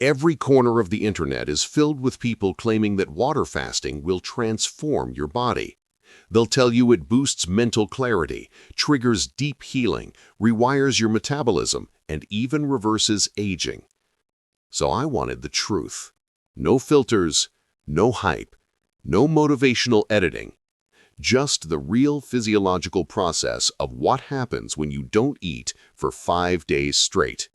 Every corner of the internet is filled with people claiming that water fasting will transform your body. They'll tell you it boosts mental clarity, triggers deep healing, rewires your metabolism, and even reverses aging. So I wanted the truth. No filters, no hype, no motivational editing. Just the real physiological process of what happens when you don't eat for 5 days straight.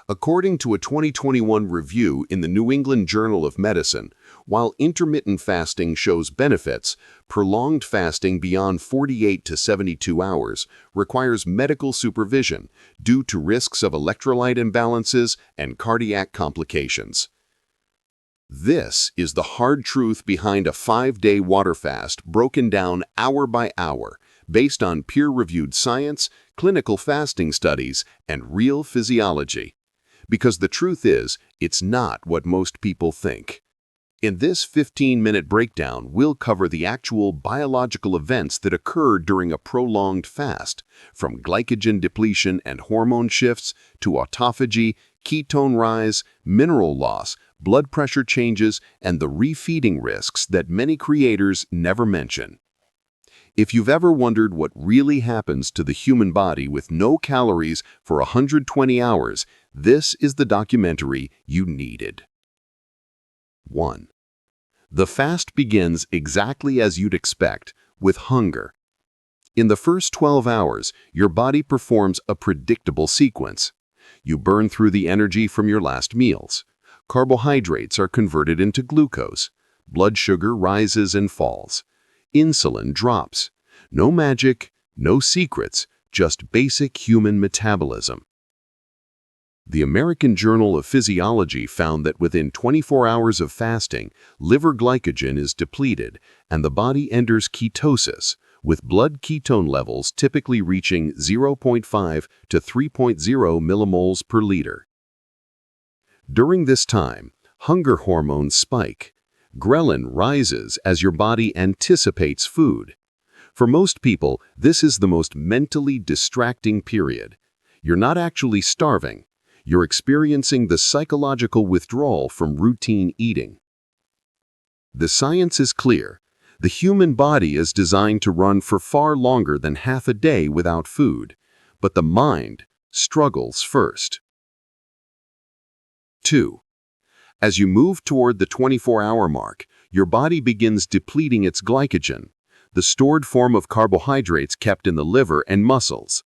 According to a 2021 review in the New England Journal of Medicine, while intermittent fasting shows benefits, prolonged fasting beyond 48 to 72 hours requires medical supervision due to risks of electrolyte imbalances and cardiac complications. This is the hard truth behind a 5-day water fast broken down hour by hour, based on peer-reviewed science, clinical fasting studies, and real physiology. Because the truth is, it's not what most people think. In this 15-minute breakdown, we'll cover the actual biological events that occur during a prolonged fast, from glycogen depletion and hormone shifts to autophagy, ketone rise, mineral loss, blood pressure changes, and the refeeding risks that many creators never mention. If you've ever wondered what really happens to the human body with no calories for 120 hours, this is the documentary you needed. 1. The fast begins exactly as you'd expect, with hunger. In the first 12 hours, your body performs a predictable sequence. You burn through the energy from your last meals. Carbohydrates are converted into glucose. Blood sugar rises and falls. Insulin drops. No magic, no secrets, just basic human metabolism. The American Journal of Physiology found that within 24 hours of fasting, liver glycogen is depleted and the body enters ketosis, with blood ketone levels typically reaching 0.5 to 3.0 millimoles per liter. During this time, hunger hormones spike. Ghrelin rises as your body anticipates food. For most people, this is the most mentally distracting period. You're not actually starving. You're experiencing the psychological withdrawal from routine eating. The science is clear. The human body is designed to run for far longer than half a day without food, but the mind struggles first. 2. As you move toward the 24-hour mark, your body begins depleting its glycogen, the stored form of carbohydrates kept in the liver and muscles.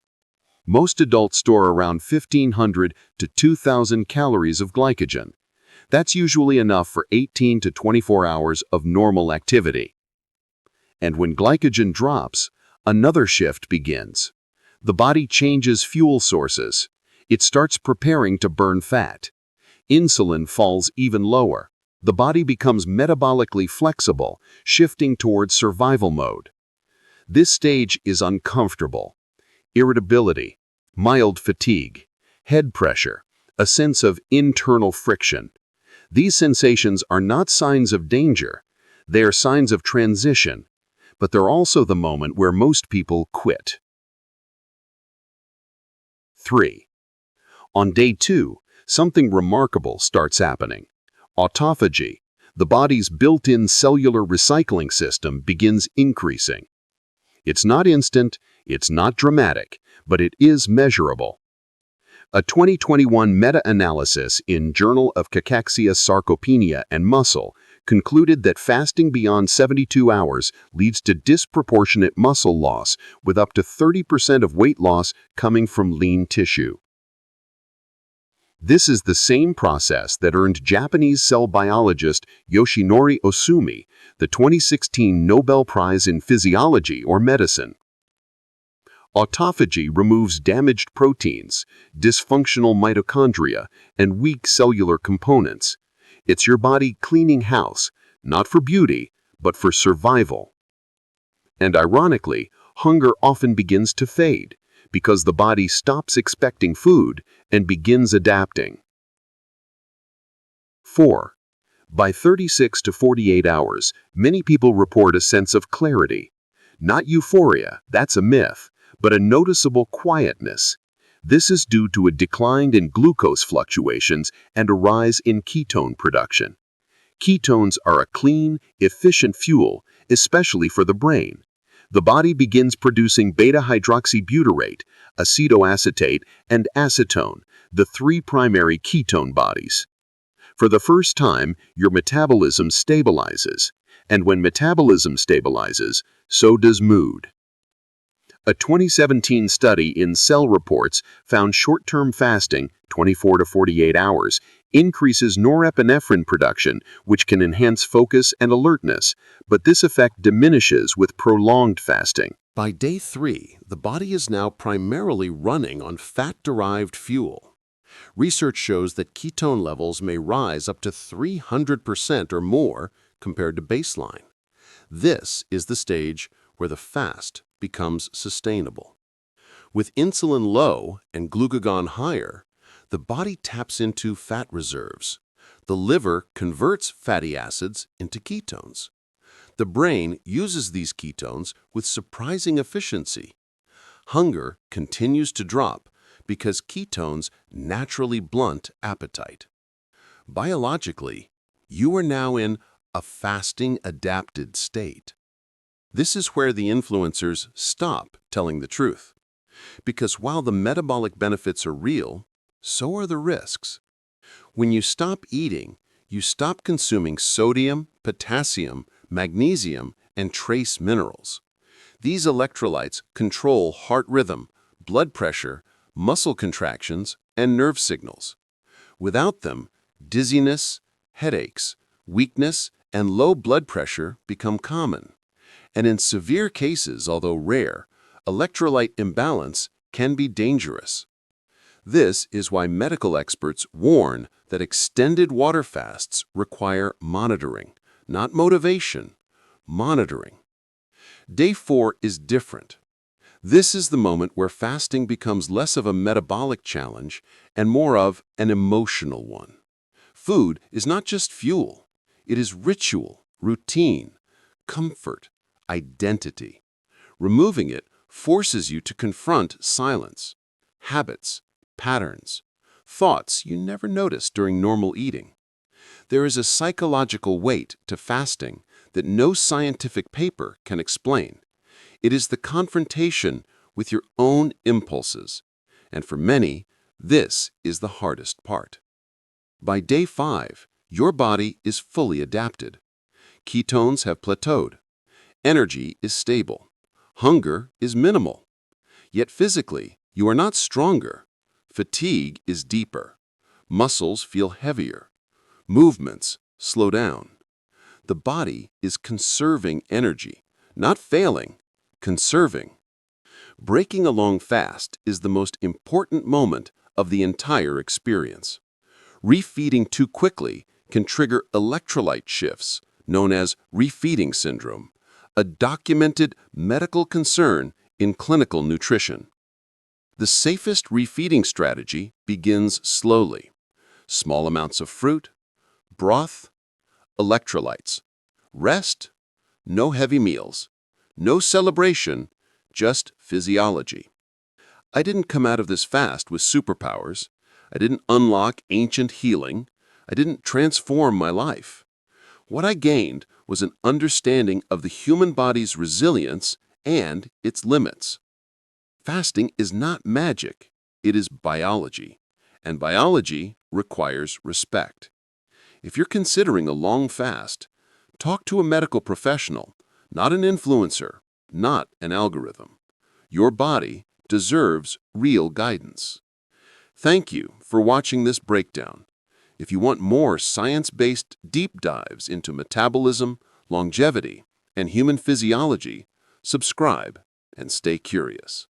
Most adults store around 1,500 to 2,000 calories of glycogen. That's usually enough for 18 to 24 hours of normal activity. And when glycogen drops, another shift begins. The body changes fuel sources. It starts preparing to burn fat. Insulin falls even lower. The body becomes metabolically flexible, shifting towards survival mode. This stage is uncomfortable. Irritability, mild fatigue, head pressure, a sense of internal friction. These sensations are not signs of danger. They are signs of transition, but they're also the moment where most people quit. 3. On day 2, something remarkable starts happening. Autophagy, the body's built-in cellular recycling system, begins increasing. It's not instant, it's not dramatic, but it is measurable. A 2021 meta-analysis in Journal of Cachexia, Sarcopenia, and Muscle concluded that fasting beyond 72 hours leads to disproportionate muscle loss, with up to 30% of weight loss coming from lean tissue. This is the same process that earned Japanese cell biologist Yoshinori Ohsumi the 2016 Nobel Prize in Physiology or Medicine. Autophagy removes damaged proteins, dysfunctional mitochondria, and weak cellular components. It's your body cleaning house, not for beauty, but for survival. And ironically, hunger often begins to fade, because the body stops expecting food and begins adapting. 4. By 36 to 48 hours, many people report a sense of clarity. Not euphoria, that's a myth, but a noticeable quietness. This is due to a decline in glucose fluctuations and a rise in ketone production. Ketones are a clean, efficient fuel, especially for the brain. The body begins producing beta-hydroxybutyrate, acetoacetate, and acetone, the three primary ketone bodies. For the first time, your metabolism stabilizes, and when metabolism stabilizes, so does mood. A 2017 study in Cell Reports found short-term fasting, 24 to 48 hours, increases norepinephrine production, which can enhance focus and alertness, but this effect diminishes with prolonged fasting. By day 3, the body is now primarily running on fat-derived fuel. Research shows that ketone levels may rise up to 300% or more compared to baseline. This is the stage where the fast becomes sustainable. With insulin low and glucagon higher, the body taps into fat reserves. The liver converts fatty acids into ketones. The brain uses these ketones with surprising efficiency. Hunger continues to drop because ketones naturally blunt appetite. Biologically, you are now in a fasting-adapted state. This is where the influencers stop telling the truth. Because while the metabolic benefits are real, so are the risks. When you stop eating, you stop consuming sodium, potassium, magnesium, and trace minerals. These electrolytes control heart rhythm, blood pressure, muscle contractions, and nerve signals. Without them, dizziness, headaches, weakness, and low blood pressure become common. And in severe cases, although rare, electrolyte imbalance can be dangerous. This is why medical experts warn that extended water fasts require monitoring, not motivation, monitoring. Day 4 is different. This is the moment where fasting becomes less of a metabolic challenge and more of an emotional one. Food is not just fuel. It is ritual, routine, comfort, identity. Removing it forces you to confront silence, habits, patterns, thoughts you never noticed during normal eating. There is a psychological weight to fasting that no scientific paper can explain. It is the confrontation with your own impulses, and for many, this is the hardest part. By day 5, your body is fully adapted. Ketones have plateaued. Energy is stable. Hunger is minimal. Yet physically, you are not stronger. Fatigue is deeper. Muscles feel heavier. Movements slow down. The body is conserving energy, not failing, conserving. Breaking a long fast is the most important moment of the entire experience. Refeeding too quickly can trigger electrolyte shifts, known as refeeding syndrome, a documented medical concern in clinical nutrition. The safest refeeding strategy begins slowly. Small amounts of fruit, broth, electrolytes. Rest, no heavy meals, no celebration, just physiology. I didn't come out of this fast with superpowers. I didn't unlock ancient healing. I didn't transform my life. What I gained was an understanding of the human body's resilience and its limits. Fasting is not magic, it is biology, and biology requires respect. If you're considering a long fast, talk to a medical professional, not an influencer, not an algorithm. Your body deserves real guidance. Thank you for watching this breakdown. If you want more science-based deep dives into metabolism, longevity, and human physiology, subscribe and stay curious.